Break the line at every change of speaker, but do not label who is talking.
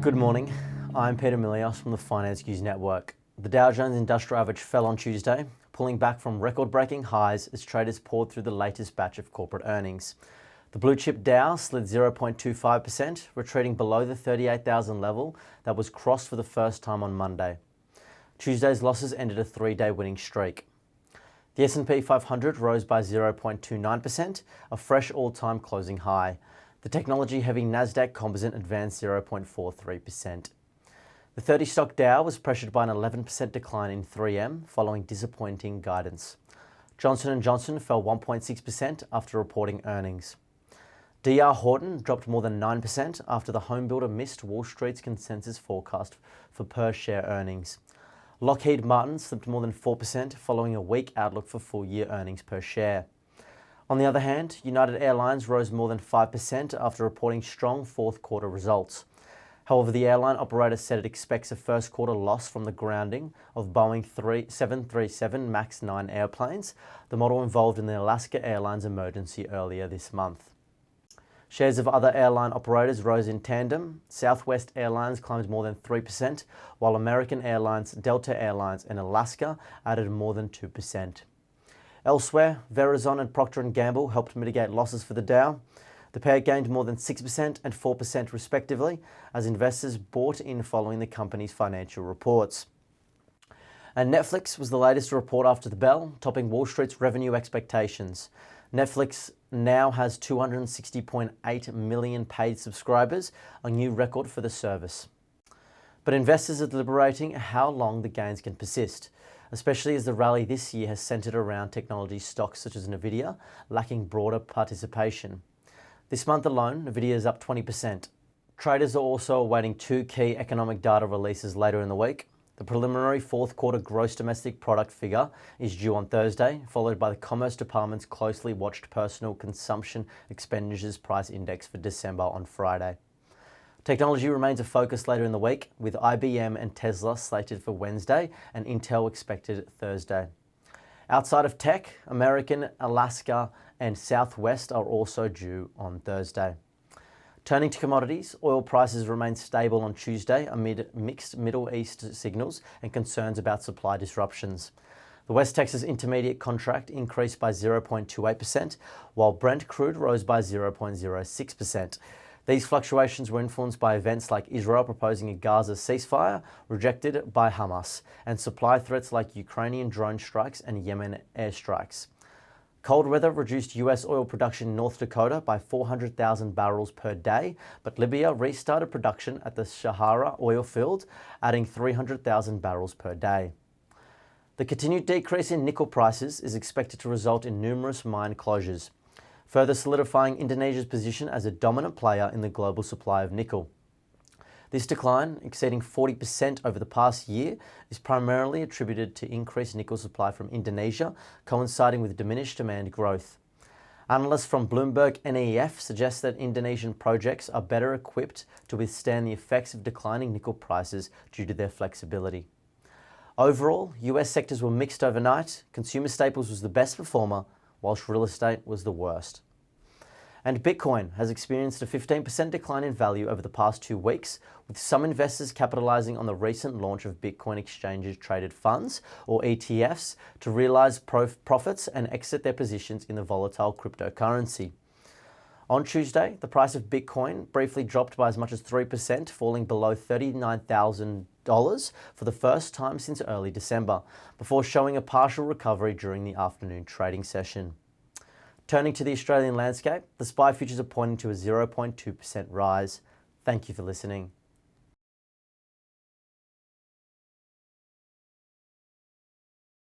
Good morning, I'm Peter Milios from the Finance News Network. The Dow Jones Industrial Average fell on Tuesday, pulling back from record-breaking highs as traders poured through the latest batch of corporate earnings. The blue chip Dow slid 0.25%, retreating below the 38,000 level that was crossed for the first time on Monday. Tuesday's losses ended a three-day winning streak. The S&P 500 rose by 0.29%, a fresh all-time closing high. The technology-heavy Nasdaq Composite advanced 0.43%. The 30-stock Dow was pressured by an 11% decline in 3M following disappointing guidance. Johnson & Johnson fell 1.6% after reporting earnings. D.R. Horton dropped more than 9% after the homebuilder missed Wall Street's consensus forecast for per-share earnings. Lockheed Martin slipped more than 4% following a weak outlook for full-year earnings per share. On the other hand, United Airlines rose more than 5% after reporting strong fourth-quarter results. However, the airline operator said it expects a first-quarter loss from the grounding of Boeing 737 MAX 9 airplanes, the model involved in the Alaska Airlines emergency earlier this month. Shares of other airline operators rose in tandem. Southwest Airlines climbed more than 3%, while American Airlines, Delta Airlines, and Alaska added more than 2%. Elsewhere, Verizon and Procter & Gamble helped mitigate losses for the Dow. The pair gained more than 6% and 4% respectively, as investors bought in following the company's financial reports. And Netflix was the latest to report after the bell, topping Wall Street's revenue expectations. Netflix now has 260.8 million paid subscribers, a new record for the service. But investors are deliberating how long the gains can persist, especially as the rally this year has centered around technology stocks such as Nvidia, lacking broader participation. This month alone, Nvidia is up 20%. Traders are also awaiting two key economic data releases later in the week. The preliminary fourth-quarter gross domestic product figure is due on Thursday, followed by the Commerce Department's closely watched personal consumption expenditures price index for December on Friday. Technology remains a focus later in the week, with IBM and Tesla slated for Wednesday and Intel expected Thursday. Outside of tech, American, Alaska, and Southwest are also due on Thursday. Turning to commodities, oil prices remained stable on Tuesday amid mixed Middle East signals and concerns about supply disruptions. The West Texas Intermediate contract increased by 0.28%, while Brent crude rose by 0.06%. These fluctuations were influenced by events like Israel proposing a Gaza ceasefire, rejected by Hamas, and supply threats like Ukrainian drone strikes and Yemen airstrikes. Cold weather reduced U.S. oil production in North Dakota by 400,000 barrels per day, but Libya restarted production at the Shahara oil field, adding 300,000 barrels per day. The continued decrease in nickel prices is expected to result in numerous mine closures, further solidifying Indonesia's position as a dominant player in the global supply of nickel. This decline, exceeding 40% over the past year, is primarily attributed to increased nickel supply from Indonesia, coinciding with diminished demand growth. Analysts from Bloomberg NEF suggest that Indonesian projects are better equipped to withstand the effects of declining nickel prices due to their flexibility. Overall, US sectors were mixed overnight. Consumer staples was the best performer, whilst real estate was the worst. And Bitcoin has experienced a 15% decline in value over the past 2 weeks, with some investors capitalizing on the recent launch of Bitcoin exchanges traded funds, or ETFs, to realize profits and exit their positions in the volatile cryptocurrency. On Tuesday, the price of Bitcoin briefly dropped by as much as 3%, falling below $39,000 for the first time since early December, before showing a partial recovery during the afternoon trading session. Turning to the Australian landscape, the SPI futures are pointing to a 0.2% rise. Thank you for listening.